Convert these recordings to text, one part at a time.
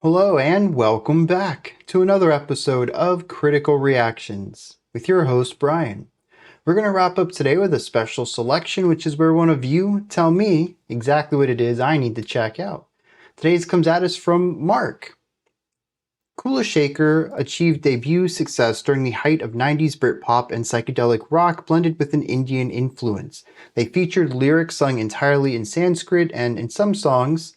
Hello and welcome back to another episode of Critical Reactions with your host Bryan. We're going to wrap up today with a special selection, which is where one of you tell me exactly what it is I need to check out. Today's comes at us from Mark. Kula Shaker achieved debut success during the height of 90s Britpop and psychedelic rock blended with an Indian influence. They featured lyrics sung entirely in Sanskrit and in some songs,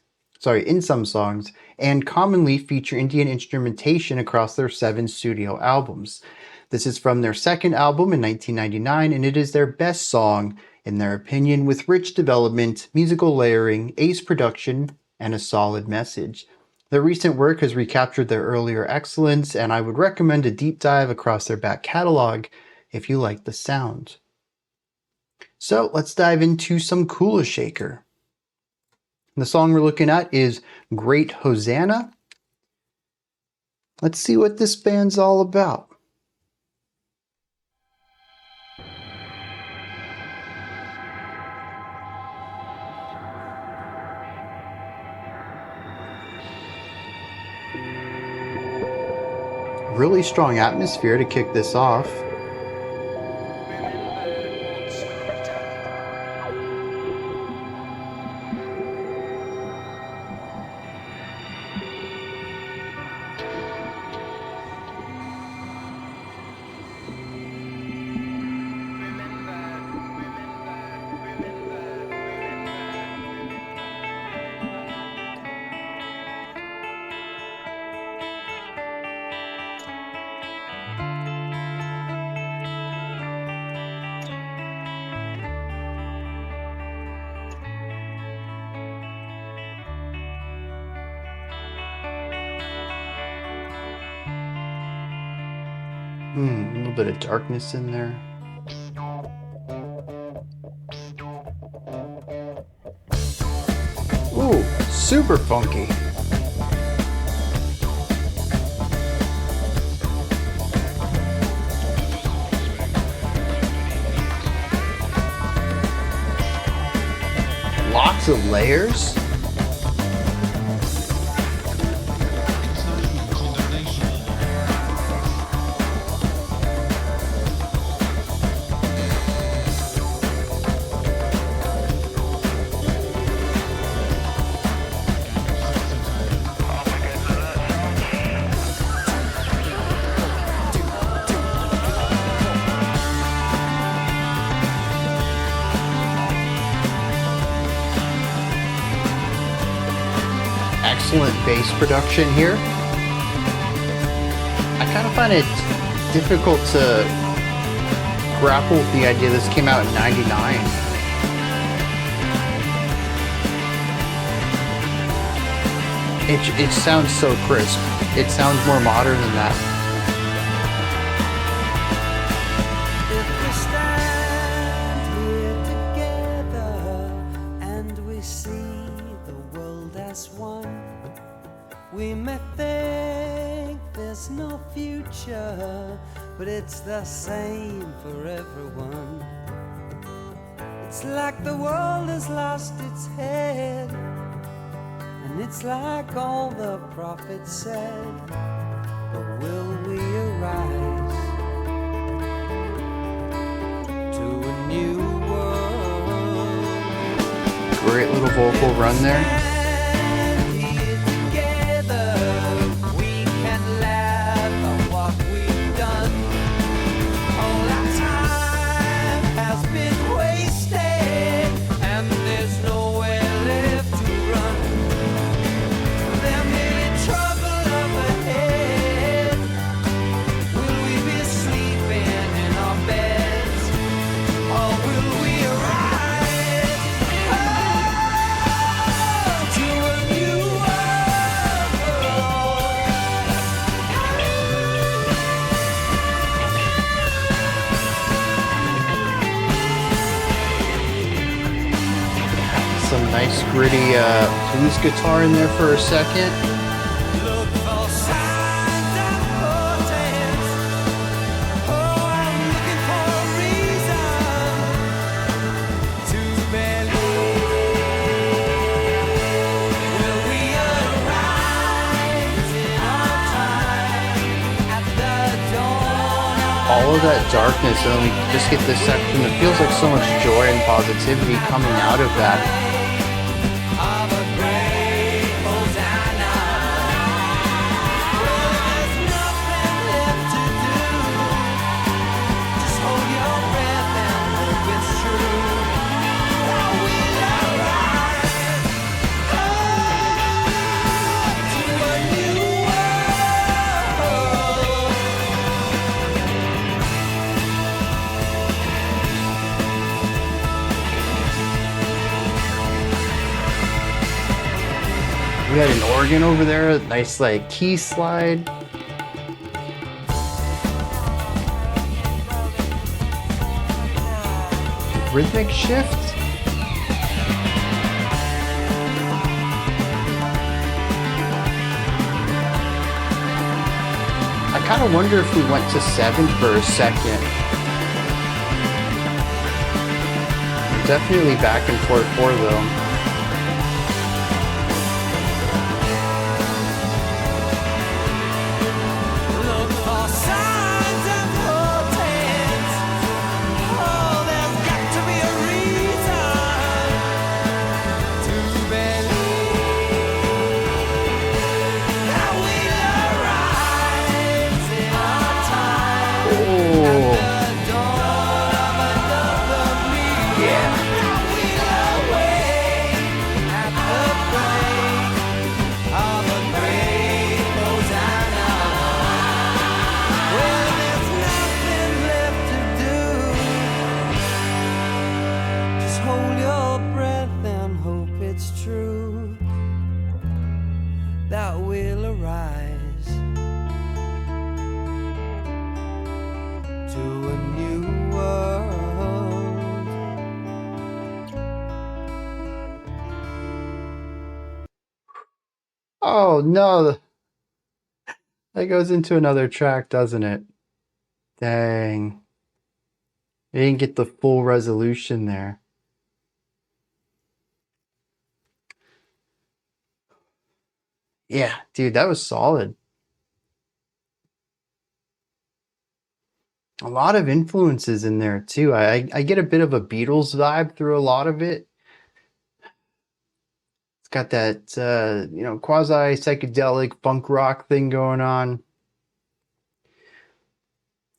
and commonly feature Indian instrumentation across their 7 studio albums. This is from their second album in 1999, and it is their best song, in their opinion, with rich development, musical layering, ace production, and a solid message. Their recent work has recaptured their earlier excellence, and I would recommend a deep dive across their back catalog if you like the sound. So let's dive into some Kula Shaker. The song we're looking at is Great Hosannah. Let's see what this band's all about. Really strong atmosphere to kick this off. A little bit of darkness in there. Ooh, super funky. Lots of layers. Excellent bass production here. I kind of find it difficult to grapple with the idea this came out in '99. It sounds so crisp. It sounds more modern than that. We may think there's no future, but it's the same for everyone. It's like the world has lost its head, and it's like all the prophets said, but will we arise to a new world? Great little vocal run there. Some nice gritty blues guitar in there for a second. all of that darkness, and then we just get this section that feels like so much joy and positivity coming out of that. Of a great Hosanna. Well, there's nothing left to do. Just hold your breath and hope it's true. That we'll arrive to a new world. We had an organ over there, nice like key slide. Rhythmic shift. I kind of wonder if we went to 7th for a second. Definitely back and forth 4 though. Look for signs and portents. Oh, there's got to be a reason to believe that we'll arise in our time. Oh, The dawn of another me. yeah. That we'll awake at the break of a great Hosanna. Well, there's nothing left to do. Just hold your breath and hope it's true that we'll arise to a new world. Oh no, that goes into another track, doesn't it? Dang. We didn't get the full resolution there. Yeah, dude, that was solid. A lot of influences in there too. I get a bit of a Beatles vibe through a lot of it. It's got that quasi psychedelic punk rock thing going on.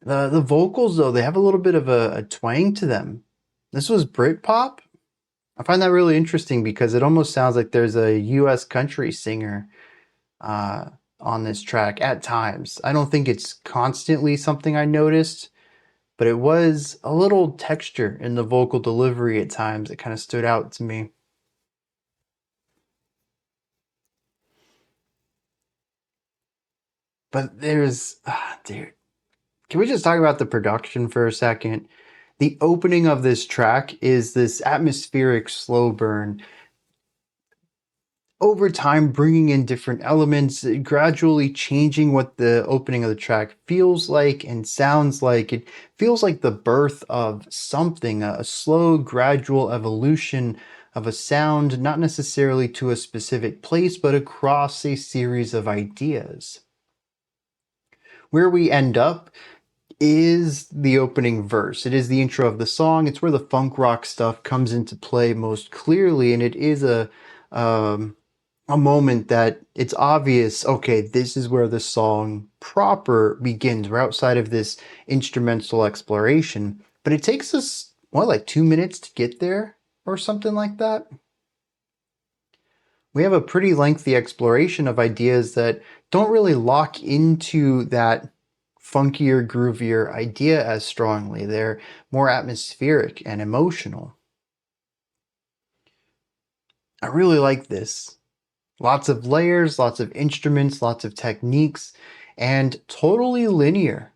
The vocals though, they have a little bit of a twang to them. This was Britpop. I find that really interesting because it almost sounds like there's a US country singer on this track at times. I don't think it's constantly something I noticed, but it was a little texture in the vocal delivery at times that kind of stood out to me. But there's, dude, can we just talk about the production for a second? The opening of this track is this atmospheric slow burn. Over time, bringing in different elements, gradually changing what the opening of the track feels like and sounds like. It feels like the birth of something, a slow, gradual evolution of a sound, not necessarily to a specific place, but across a series of ideas. Where we end up is the opening verse. It is the intro of the song. It's where the funk rock stuff comes into play most clearly, and it is a moment that it's obvious, okay, this is where the song proper begins. We're outside of this instrumental exploration, but it takes us, what, like 2 minutes to get there or something like that? We have a pretty lengthy exploration of ideas that don't really lock into that funkier, groovier idea as strongly. They're more atmospheric and emotional. I really like this. Lots of layers, lots of instruments, lots of techniques, and totally linear.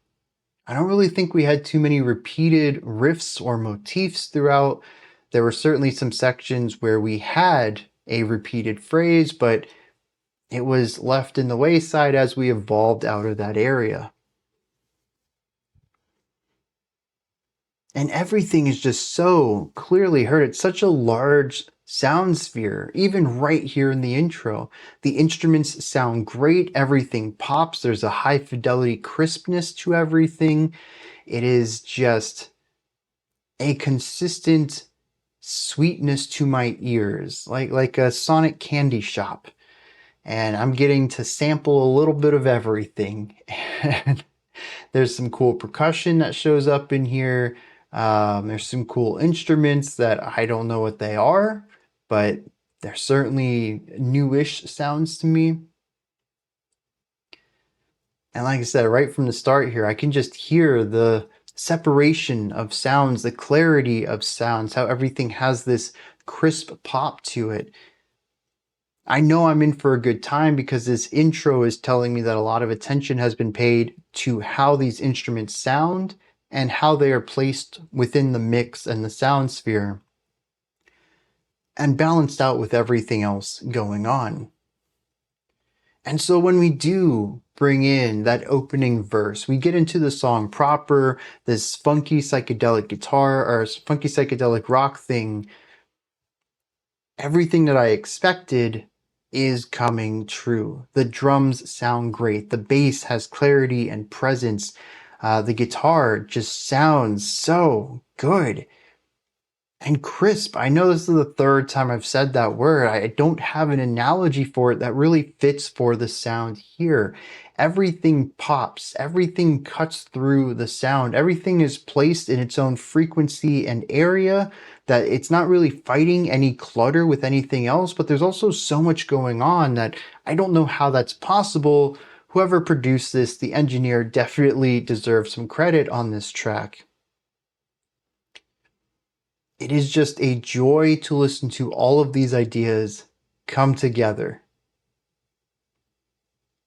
I don't really think we had too many repeated riffs or motifs throughout. There were certainly some sections where we had a repeated phrase, but it was left in the wayside as we evolved out of that area. And everything is just so clearly heard. It's such a large sound sphere, even right here in the intro. The instruments sound great. Everything pops. There's a high fidelity crispness to everything. It is just a consistent sweetness to my ears, like a Sonic candy shop. And I'm getting to sample a little bit of everything. And there's some cool percussion that shows up in here. There's some cool instruments that I don't know what they are, but they're certainly newish sounds to me. And like I said, right from the start here, I can just hear the separation of sounds, the clarity of sounds, how everything has this crisp pop to it. I know I'm in for a good time because this intro is telling me that a lot of attention has been paid to how these instruments sound and how they are placed within the mix and the sound sphere, and balanced out with everything else going on. And so when we do bring in that opening verse, we get into the song proper, this funky psychedelic guitar or funky psychedelic rock thing. Everything that I expected is coming true. The drums sound great. The bass has clarity and presence. The guitar just sounds so good and crisp. I know this is the third time I've said that word. I don't have an analogy for it that really fits for the sound here. Everything pops, everything cuts through the sound, everything is placed in its own frequency and area, that it's not really fighting any clutter with anything else, but there's also so much going on that I don't know how that's possible. Whoever produced this, the engineer, definitely deserves some credit on this track. It is just a joy to listen to all of these ideas come together.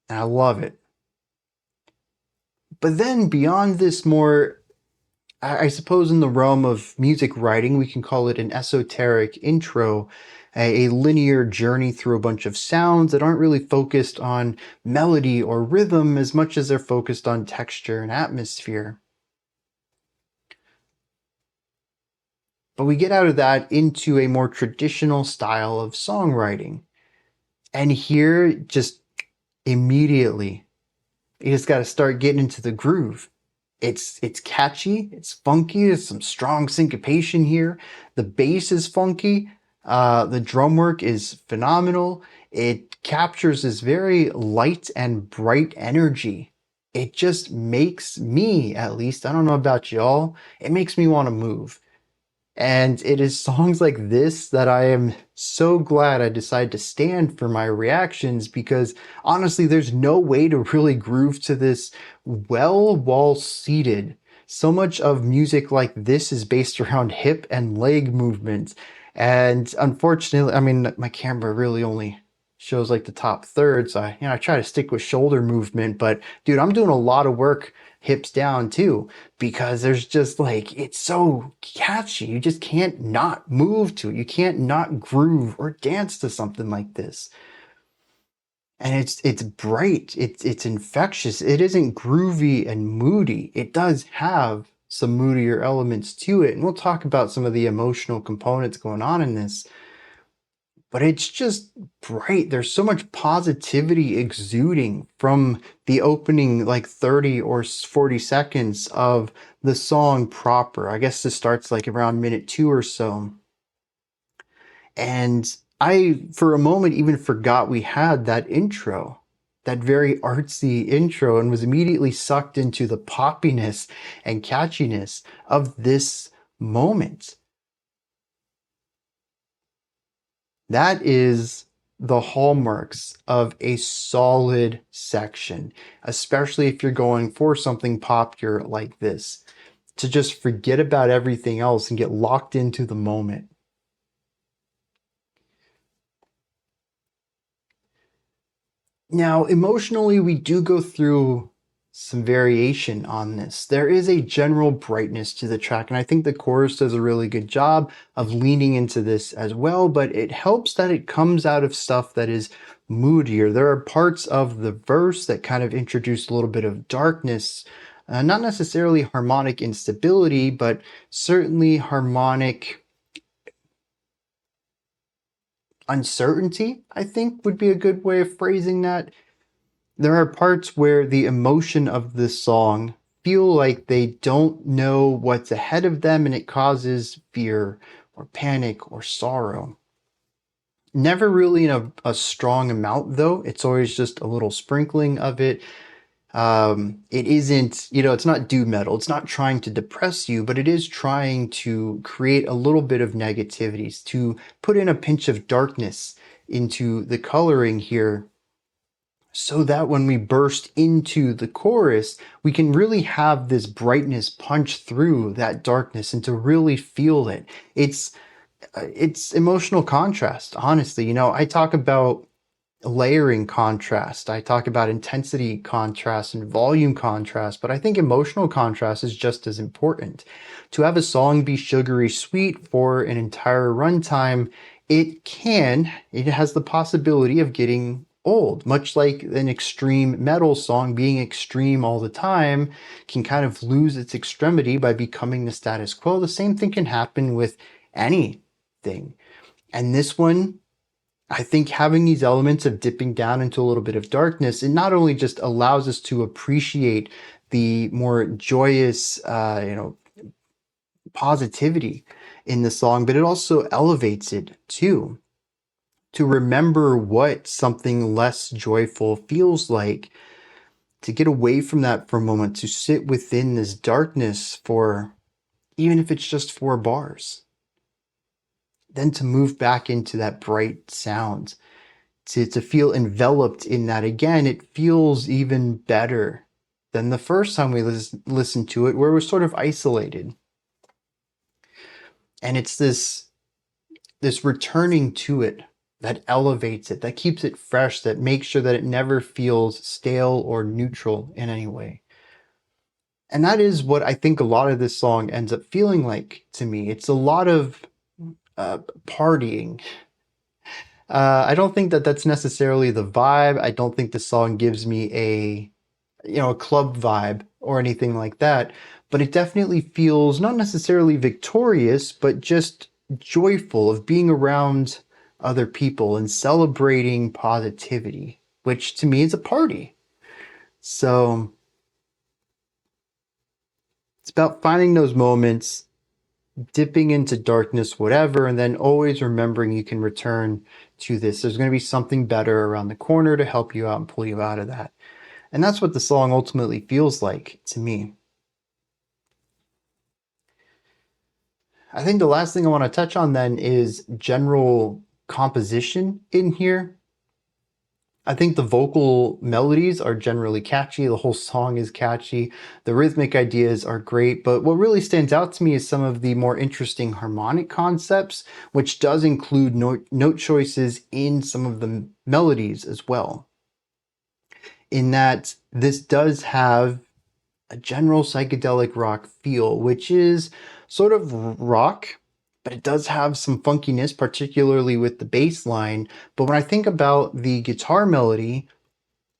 And I love it. But then beyond this more, I suppose in the realm of music writing, we can call it an esoteric intro, a linear journey through a bunch of sounds that aren't really focused on melody or rhythm as much as they're focused on texture and atmosphere. But we get out of that into a more traditional style of songwriting. And here, just immediately, you just got to start getting into the groove. It's catchy, it's funky, there's some strong syncopation here. The bass is funky, the drum work is phenomenal. It captures this very light and bright energy. It just makes me, at least, I don't know about y'all, it makes me want to move. And it is songs like this that I am so glad I decided to stand for my reactions, because honestly, there's no way to really groove to this well while seated. So much of music like this is based around hip and leg movement. And unfortunately, I mean, my camera really only shows like the top third. So I try to stick with shoulder movement, but dude, I'm doing a lot of work hips down too, because there's just like, it's so catchy. You just can't not move to it. You can't not groove or dance to something like this. And it's bright. It's infectious. It isn't groovy and moody. It does have some moodier elements to it. And we'll talk about some of the emotional components going on in this. But it's just bright. There's so much positivity exuding from the opening like 30 or 40 seconds of the song proper. I guess this starts like around minute 2 or so. And I, for a moment, even forgot we had that intro, that very artsy intro, and was immediately sucked into the poppiness and catchiness of this moment. That is the hallmarks of a solid section, especially if you're going for something popular like this, to just forget about everything else and get locked into the moment. Now, emotionally, we do go through some variation on this. There is a general brightness to the track, and I think the chorus does a really good job of leaning into this as well, but it helps that it comes out of stuff that is moodier. There are parts of the verse that kind of introduce a little bit of darkness, not necessarily harmonic instability, but certainly harmonic uncertainty, I think would be a good way of phrasing that. There are parts where the emotion of this song feel like they don't know what's ahead of them, and it causes fear or panic or sorrow. Never really in a strong amount, though. It's always just a little sprinkling of it. It isn't, it's not doom metal. It's not trying to depress you, but it is trying to create a little bit of negativities, to put in a pinch of darkness into the coloring here, so that when we burst into the chorus, we can really have this brightness punch through that darkness and to really feel it. It's emotional contrast, honestly. I talk about layering contrast. I talk about intensity contrast and volume contrast, but I think emotional contrast is just as important. To have a song be sugary sweet for an entire runtime, it has the possibility of getting old, much like an extreme metal song being extreme all the time can kind of lose its extremity by becoming the status quo. The same thing can happen with anything. And this one, I think having these elements of dipping down into a little bit of darkness, it not only just allows us to appreciate the more joyous, positivity in the song, but it also elevates it too. To remember what something less joyful feels like, to get away from that for a moment, to sit within this darkness for, even if it's just 4 bars, then to move back into that bright sound. To feel enveloped in that again, it feels even better than the first time we listened to it, where we're sort of isolated. And it's this returning to it that elevates it, that keeps it fresh, that makes sure that it never feels stale or neutral in any way. And that is what I think a lot of this song ends up feeling like to me. It's a lot of partying. I don't think that that's necessarily the vibe. I don't think the song gives me a club vibe or anything like that, but it definitely feels not necessarily victorious, but just joyful of being around other people and celebrating positivity, which to me is a party. So it's about finding those moments, dipping into darkness, whatever, and then always remembering you can return to this. There's going to be something better around the corner to help you out and pull you out of that. And that's what the song ultimately feels like to me. I think the last thing I want to touch on then is general composition in here. I think the vocal melodies are generally catchy. The whole song is catchy. The rhythmic ideas are great. But what really stands out to me is some of the more interesting harmonic concepts, which does include note choices in some of the melodies as well. In that this does have a general psychedelic rock feel, which is sort of rock, but it does have some funkiness, particularly with the bass line. But when I think about the guitar melody,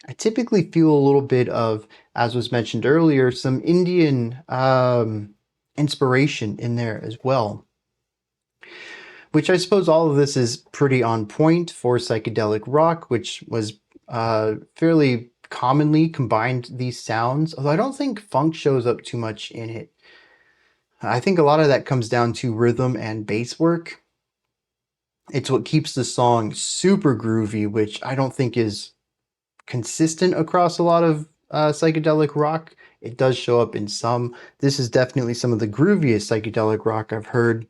I typically feel a little bit of, as was mentioned earlier, some Indian inspiration in there as well. Which I suppose all of this is pretty on point for psychedelic rock, which was fairly commonly combined these sounds, although I don't think funk shows up too much in it. I think a lot of that comes down to rhythm and bass work. It's what keeps the song super groovy, which I don't think is consistent across a lot of psychedelic rock. It does show up in some. This is definitely some of the grooviest psychedelic rock I've heard.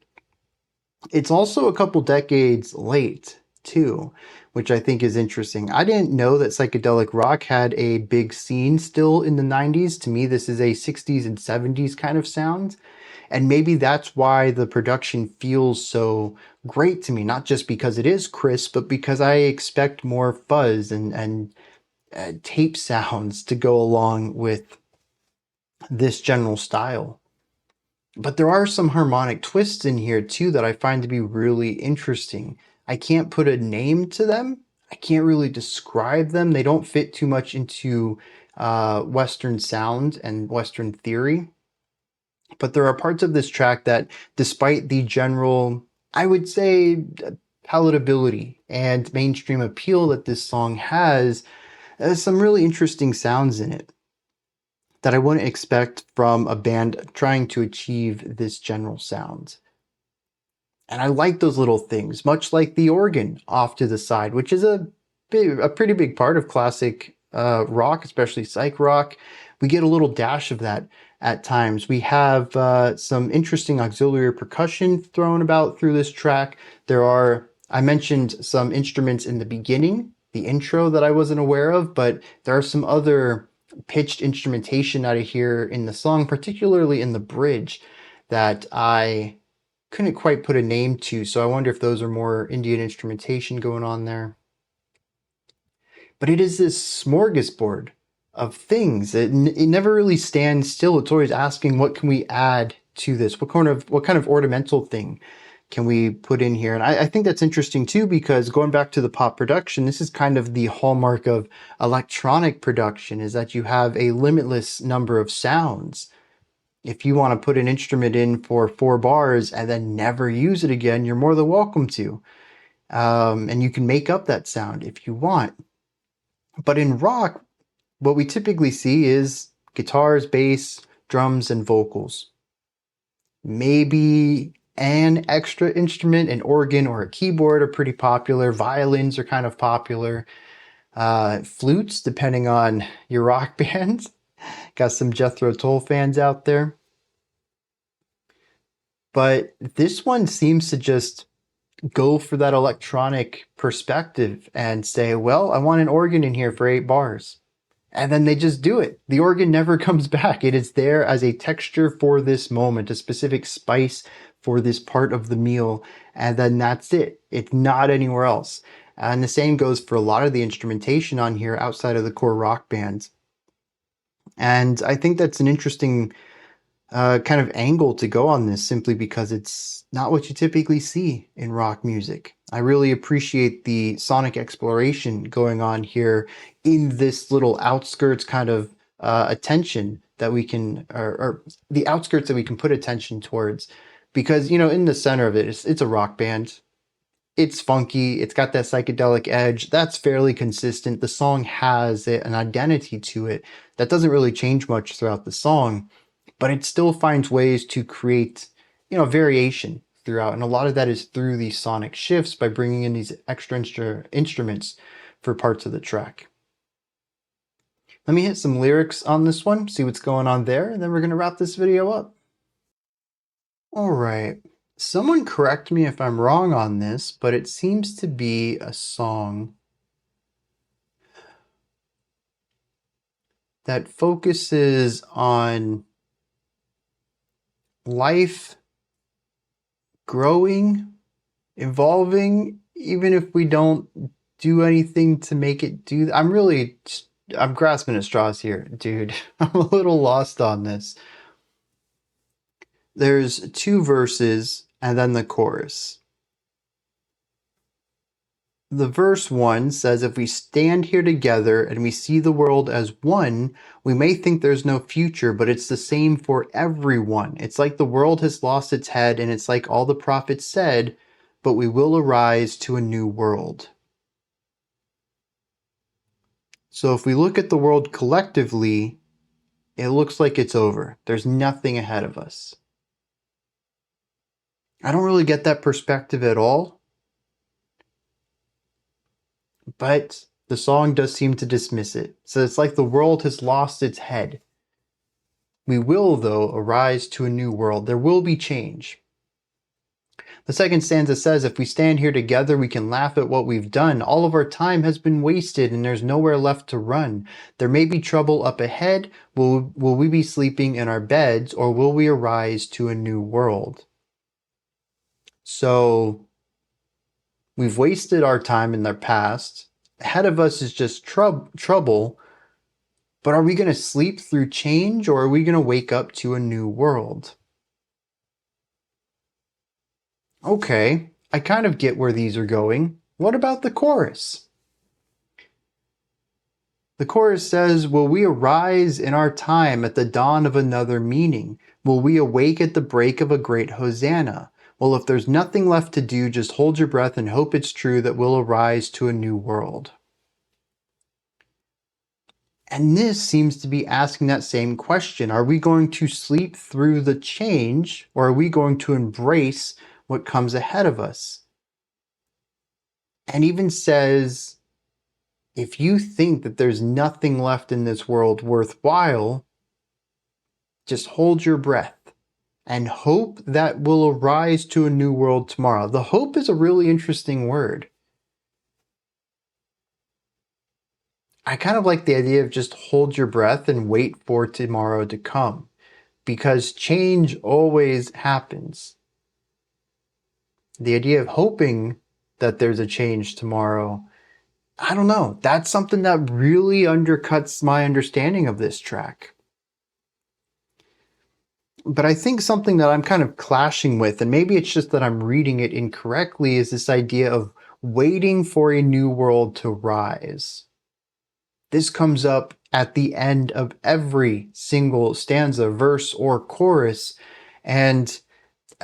It's also a couple decades late, too, which I think is interesting. I didn't know that psychedelic rock had a big scene still in the 90s. To me, this is a 60s and 70s kind of sound. And maybe that's why the production feels so great to me, not just because it is crisp, but because I expect more fuzz and tape sounds to go along with this general style. But there are some harmonic twists in here too that I find to be really interesting. I can't put a name to them. I can't really describe them. They don't fit too much into Western sound and Western theory. But there are parts of this track that, despite the general, I would say, palatability and mainstream appeal that this song has some really interesting sounds in it. that I wouldn't expect from a band trying to achieve this general sound. And I like those little things, much like the organ off to the side, which is a pretty big part of classic rock, especially psych rock. We get a little dash of that at times. We have some interesting auxiliary percussion thrown about through this track. I mentioned some instruments in the beginning, the intro, that I wasn't aware of, but there are some other pitched instrumentation out of here in the song, particularly in the bridge, that I couldn't quite put a name to, so I wonder if those are more Indian instrumentation going on there. But it is this smorgasbord of things. It never really stands still. It's always asking, what can we add to this? What kind of ornamental thing can we put in here? And I think that's interesting too, because going back to the pop production, this is kind of the hallmark of electronic production, is that you have a limitless number of sounds. If you want to put an instrument in for 4 bars and then never use it again, you're more than welcome to. And you can make up that sound if you want. But in rock, what we typically see is guitars, bass, drums, and vocals. Maybe an extra instrument, an organ or a keyboard are pretty popular. Violins are kind of popular. Flutes, depending on your rock band. Got some Jethro Tull fans out there. But this one seems to just go for that electronic perspective and say, well, I want an organ in here for 8 bars. And then they just do it. The organ never comes back. It is there as a texture for this moment, a specific spice for this part of the meal. And then that's it. It's not anywhere else. And the same goes for a lot of the instrumentation on here outside of the core rock bands. And I think that's an interesting kind of angle to go on this, simply because it's not what you typically see in rock music. I really appreciate the sonic exploration going on here in this little outskirts kind of attention that we can, or the outskirts that we can put attention towards, because, you know, in the center of it, it's a rock band. It's funky. It's got that psychedelic edge. That's fairly consistent. The song has an identity to it that doesn't really change much throughout the song, but it still finds ways to create, you know, variation throughout. And a lot of that is through these sonic shifts by bringing in these extra instruments for parts of the track. Let me hit some lyrics on this one, see what's going on there, and then we're going to wrap this video up. All right. Someone correct me if I'm wrong on this, but it seems to be a song that focuses on life growing, evolving, even if we don't do anything to make it do that. I'm grasping at straws here, dude. I'm a little lost on this. There's 2 verses and then the chorus. The verse 1 says, if we stand here together and we see the world as one, we may think there's no future, but it's the same for everyone. It's like the world has lost its head, and it's like all the prophets said, but we will arise to a new world. So if we look at the world collectively, it looks like it's over. There's nothing ahead of us. I don't really get that perspective at all. But the song does seem to dismiss it. So it's like the world has lost its head. We will, though, arise to a new world. There will be change. The second stanza says, if we stand here together, we can laugh at what we've done. All of our time has been wasted and there's nowhere left to run. There may be trouble up ahead. Will we be sleeping in our beds, or will we arise to a new world? So we've wasted our time in the past. Ahead of us is just trouble. But are we going to sleep through change, or are we going to wake up to a new world? Okay, I kind of get where these are going. What about the chorus? The chorus says, will we arise in our time at the dawn of another meaning? Will we awake at the break of a great Hosannah? Well, if there's nothing left to do, just hold your breath and hope it's true that we'll arise to a new world. And this seems to be asking that same question. Are we going to sleep through the change, or are we going to embrace what comes ahead of us? And even says, if you think that there's nothing left in this world worthwhile, just hold your breath and hope that will arise to a new world tomorrow. The hope is a really interesting word. I kind of like the idea of just hold your breath and wait for tomorrow to come, because change always happens. The idea of hoping that there's a change tomorrow, I don't know. That's something that really undercuts my understanding of this track. But I think something that I'm kind of clashing with, and maybe it's just that I'm reading it incorrectly, is this idea of waiting for a new world to rise. This comes up at the end of every single stanza, verse, or chorus, and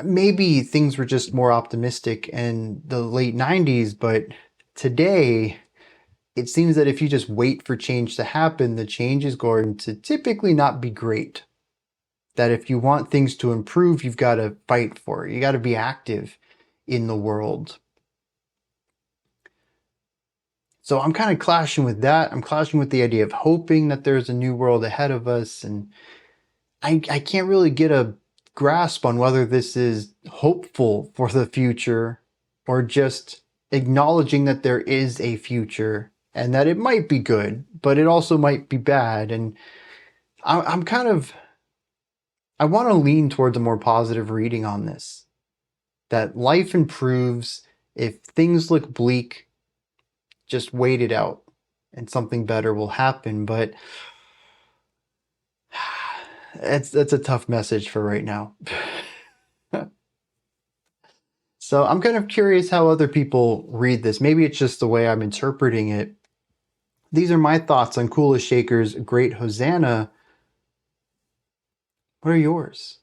maybe things were just more optimistic in the late 90s, but today it seems that if you just wait for change to happen, the change is going to typically not be great. That if you want things to improve, you've got to fight for it. You got to be active in the world. So I'm kind of clashing with that. I'm clashing with the idea of hoping that there's a new world ahead of us. And I can't really get a grasp on whether this is hopeful for the future or just acknowledging that there is a future and that it might be good, but it also might be bad. And I'm kind of, I want to lean towards a more positive reading on this. That life improves. If things look bleak, just wait it out and something better will happen. But that's a tough message for right now. So I'm kind of curious how other people read this. Maybe it's just the way I'm interpreting it. These are my thoughts on Kula Shaker's Great Hosannah. What are yours?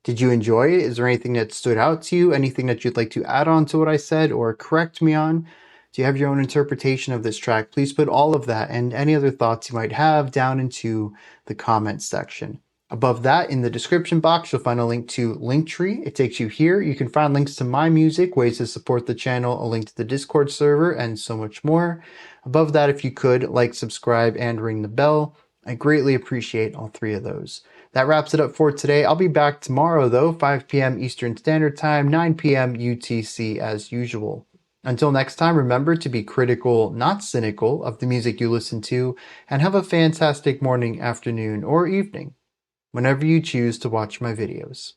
Did you enjoy it? Is there anything that stood out to you? Anything that you'd like to add on to what I said or correct me on? Do you have your own interpretation of this track? Please put all of that and any other thoughts you might have down into the comments section. Above that, in the description box, you'll find a link to Linktree. It takes you here. You can find links to my music, ways to support the channel, a link to the Discord server, and so much more. Above that, if you could, like, subscribe, and ring the bell. I greatly appreciate all three of those. That wraps it up for today. I'll be back tomorrow, though, 5 p.m. Eastern Standard Time, 9 p.m. UTC as usual. Until next time, remember to be critical, not cynical, of the music you listen to, and have a fantastic morning, afternoon, or evening, whenever you choose to watch my videos.